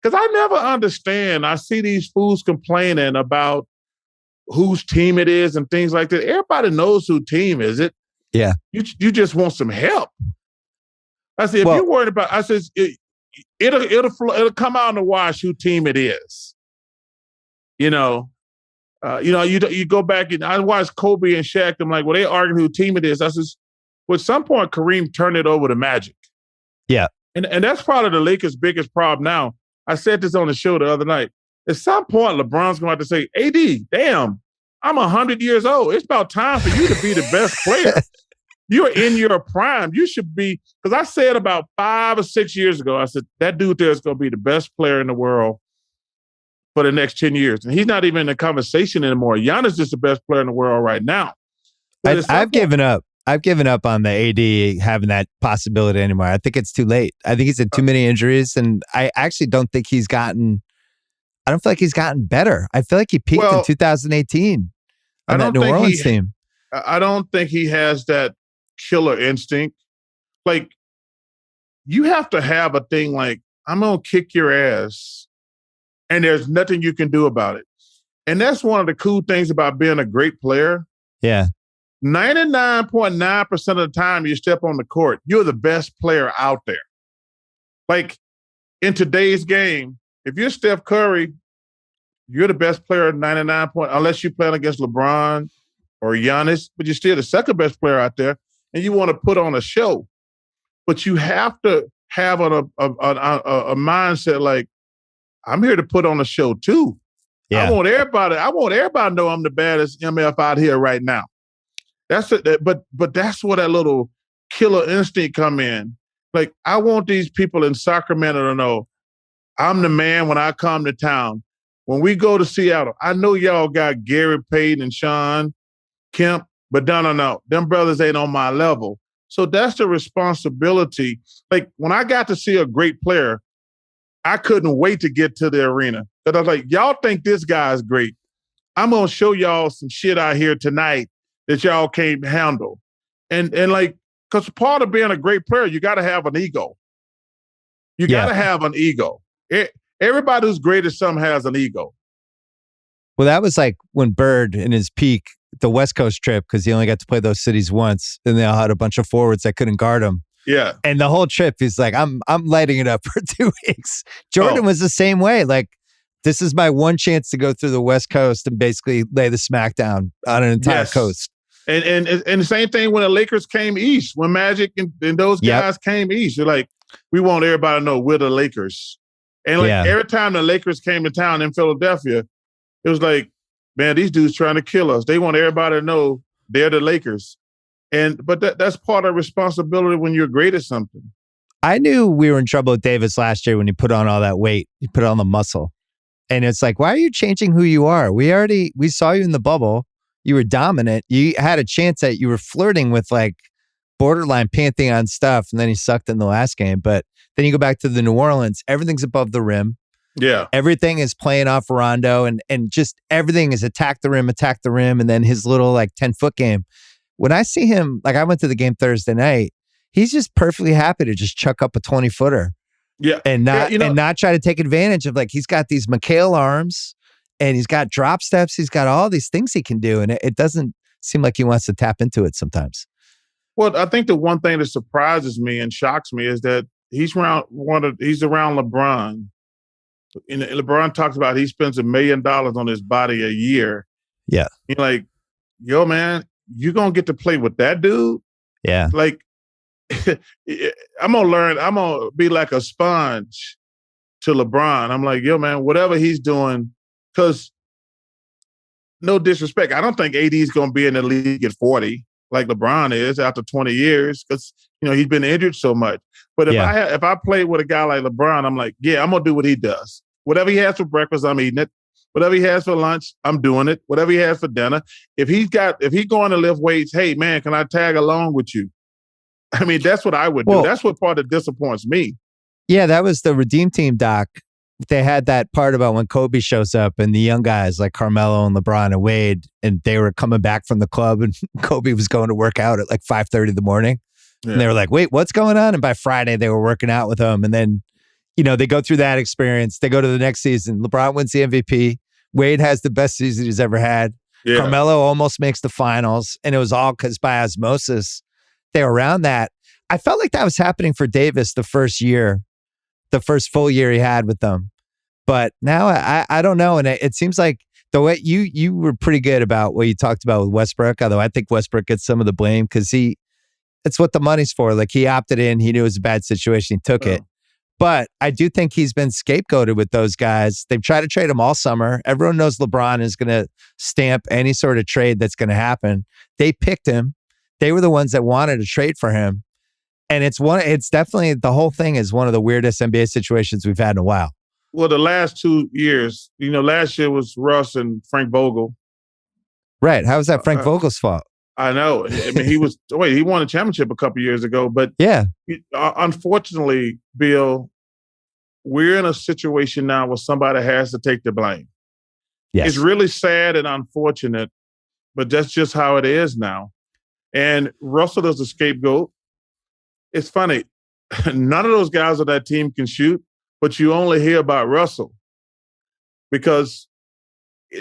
because I never understand. I see these fools complaining about whose team it is and things like that. Everybody knows who team is it. Yeah. You just want some help. I said, if you're worried about, I said, it'll come out in the wash who team it is. You go back and I watched Kobe and Shaq. I'm like, well, they arguing who team it is. I says, well, at some point, Kareem turned it over to Magic. Yeah. And that's probably the Lakers' biggest problem now. I said this on the show the other night. At some point, LeBron's going to have to say, AD, damn, I'm 100 years old. It's about time for you to be the best player. You're in your prime. You should be, because I said about 5 or 6 years ago, I said, that dude there is going to be the best player in the world for the next 10 years. And he's not even in the conversation anymore. Giannis is the best player in the world right now. I've given up. I've given up on the AD having that possibility anymore. I think it's too late. I think he's had too many injuries, and I actually don't think he's gotten. I don't feel like he's gotten better. I feel like he peaked in 2018 on that New Orleans team. I don't think he has that killer instinct. Like, you have to have a thing like, I'm going to kick your ass, and there's nothing you can do about it. And that's one of the cool things about being a great player. Yeah. 99.9% of the time you step on the court, you're the best player out there. Like, in today's game, if you're Steph Curry, you're the best player 99 unless you're playing against LeBron or Giannis, but you're still the second best player out there, and you want to put on a show. But you have to have a mindset like, I'm here to put on a show too. Yeah. I want everybody to know I'm the baddest MF out here right now. But that's where that little killer instinct come in. Like, I want these people in Sacramento to know I'm the man when I come to town. When we go to Seattle, I know y'all got Gary Payton and Sean Kemp, but no. Them brothers ain't on my level. So that's the responsibility. Like, when I got to see a great player, I couldn't wait to get to the arena. Because I was like, y'all think this guy is great. I'm going to show y'all some shit out here tonight that y'all can't handle. And like, because part of being a great player, you got to have an ego. You got to have an ego. Everybody who's great at something has an ego. Well, that was like when Bird in his peak, the West Coast trip, because he only got to play those cities once, and they all had a bunch of forwards that couldn't guard him. Yeah. And the whole trip, he's like, I'm lighting it up for 2 weeks. Jordan was the same way. Like, this is my one chance to go through the West Coast and basically lay the smackdown on an entire coast. And the same thing when the Lakers came east, when Magic and those guys came east. You're like, we want everybody to know we're the Lakers. And like every time the Lakers came to town in Philadelphia, it was like, man, these dudes trying to kill us. They want everybody to know they're the Lakers. But that's part of responsibility when you're great at something. I knew we were in trouble with Davis last year when he put on all that weight. He put on the muscle. And it's like, why are you changing who you are? We saw you in the bubble. You were dominant. You had a chance that you were flirting with like borderline Pantheon stuff, and then he sucked in the last game. But then you go back to the New Orleans, everything's above the rim. Yeah. Everything is playing off Rondo, and just everything is attack the rim, and then his little like 10-foot game. When I see him, like I went to the game Thursday night, he's just perfectly happy to just chuck up a 20-footer. Yeah. And not try to take advantage of, like, he's got these McHale arms and he's got drop steps. He's got all these things he can do. And it doesn't seem like he wants to tap into it sometimes. Well, I think the one thing that surprises me and shocks me is that he's around LeBron. And LeBron talks about he spends $1 million on his body a year. Yeah. You're like, yo, man, you going to get to play with that dude? Yeah. Like, I'm going to be like a sponge to LeBron. I'm like, yo, man, whatever he's doing, because no disrespect, I don't think AD is going to be in the league at 40 like LeBron is after 20 years because, he's been injured so much. But if I play with a guy like LeBron, I'm like, yeah, I'm going to do what he does. Whatever he has for breakfast, I'm eating it. Whatever he has for lunch, I'm doing it. Whatever he has for dinner. If he's going to lift weights, hey, man, can I tag along with you? I mean, that's what I would do. That's what part that disappoints me. Yeah, that was the Redeem Team doc. They had that part about when Kobe shows up and the young guys like Carmelo and LeBron and Wade, and they were coming back from the club and Kobe was going to work out at like 5:30 in the morning. Yeah. And they were like, wait, what's going on? And by Friday, they were working out with him. And then they go through that experience. They go to the next season. LeBron wins the MVP. Wade has the best season he's ever had. Yeah. Carmelo almost makes the finals. And it was all because by osmosis, they were around that. I felt like that was happening for Davis the first full year he had with them. But now I don't know. And it seems like the way you were pretty good about what you talked about with Westbrook, although I think Westbrook gets some of the blame because it's what the money's for. Like he opted in, he knew it was a bad situation, he took it. But I do think he's been scapegoated with those guys. They've tried to trade him all summer. Everyone knows LeBron is going to stamp any sort of trade that's going to happen. They picked him. They were the ones that wanted to trade for him. And it's definitely, the whole thing is one of the weirdest NBA situations we've had in a while. Well, the last 2 years, last year was Russ and Frank Vogel. Right. How was that Frank Vogel's fault? I know. I mean, he won a championship a couple years ago, but yeah, unfortunately, Bill, we're in a situation now where somebody has to take the blame. Yes. It's really sad and unfortunate, but that's just how it is now. And Russell is the scapegoat. It's funny. None of those guys on that team can shoot, but you only hear about Russell because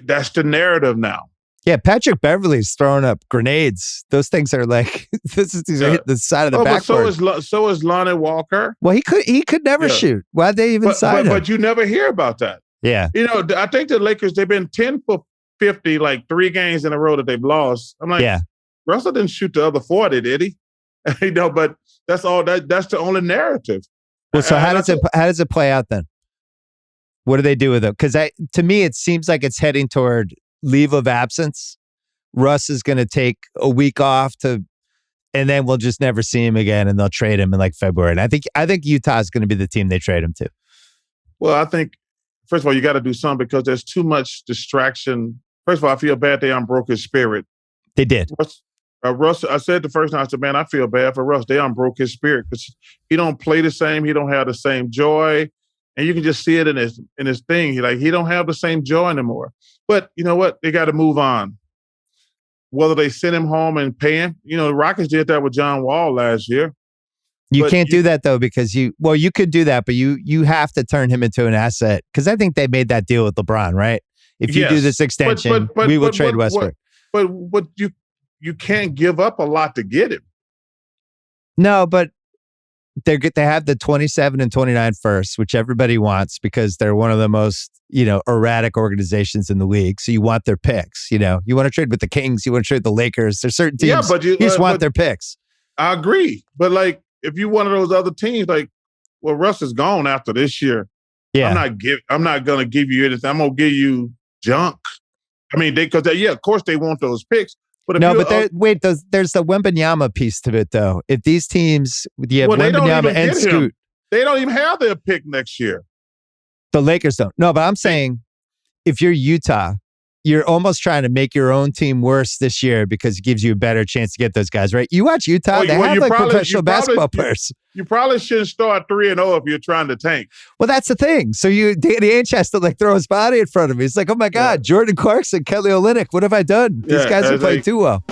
that's the narrative now. Yeah, Patrick Beverley's throwing up grenades. Those things are like these are hitting the side of the backboard. But so is Lonnie Walker. Well, he could never shoot. Why'd they even sign him? But you never hear about that. Yeah. I think the Lakers, they've been 10 for 50, like 3 games in a row that they've lost. I'm like, yeah. Russell didn't shoot the other 40, did he? But that's all. That's the only narrative. Well, so how does it play out then? What do they do with it? Because to me, it seems like it's heading toward leave of absence. Russ is going to take a week off and then we'll just never see him again, and they'll trade him in like February. And I think Utah is going to be the team they trade him to. Well, I think first of all you got to do something because there's too much distraction. First of all, I feel bad they unbroke his spirit. They did. Russ, I said the first time, I said, man, I feel bad for Russ. They unbroke his spirit because he don't play the same. He don't have the same joy. And you can just see it in his thing. He don't have the same joy anymore. But you know what? They got to move on. Whether they send him home and pay him. The Rockets did that with John Wall last year. You can't do that though because you could do that, but you have to turn him into an asset because I think they made that deal with LeBron, right? If you do this extension, we will trade Westbrook. But you can't give up a lot to get him. No, but they have the 27 and 29 first, which everybody wants because they're one of the most, erratic organizations in the league. So you want their picks, you want to trade with the Kings, you want to trade with the Lakers. There's certain teams you just want their picks. I agree. But if you're one of those other teams, Russ is gone after this year. Yeah. I'm not going to give you anything. I'm going to give you junk. I mean, of course they want those picks. But there's the Wembanyama piece to it, though. If these teams, Wembanyama and Scoot. They don't even have their pick next year. The Lakers don't. No, but I'm saying if you're Utah, you're almost trying to make your own team worse this year because it gives you a better chance to get those guys, right? You watch Utah, they have professional basketball players. You probably shouldn't start 3-0 if you're trying to tank. Well, that's the thing. So Danny Ainge has to throw his body in front of me. He's like, oh my God, Jordan Clarkson, Kelly Olynyk, what have I done? These guys are playing too well.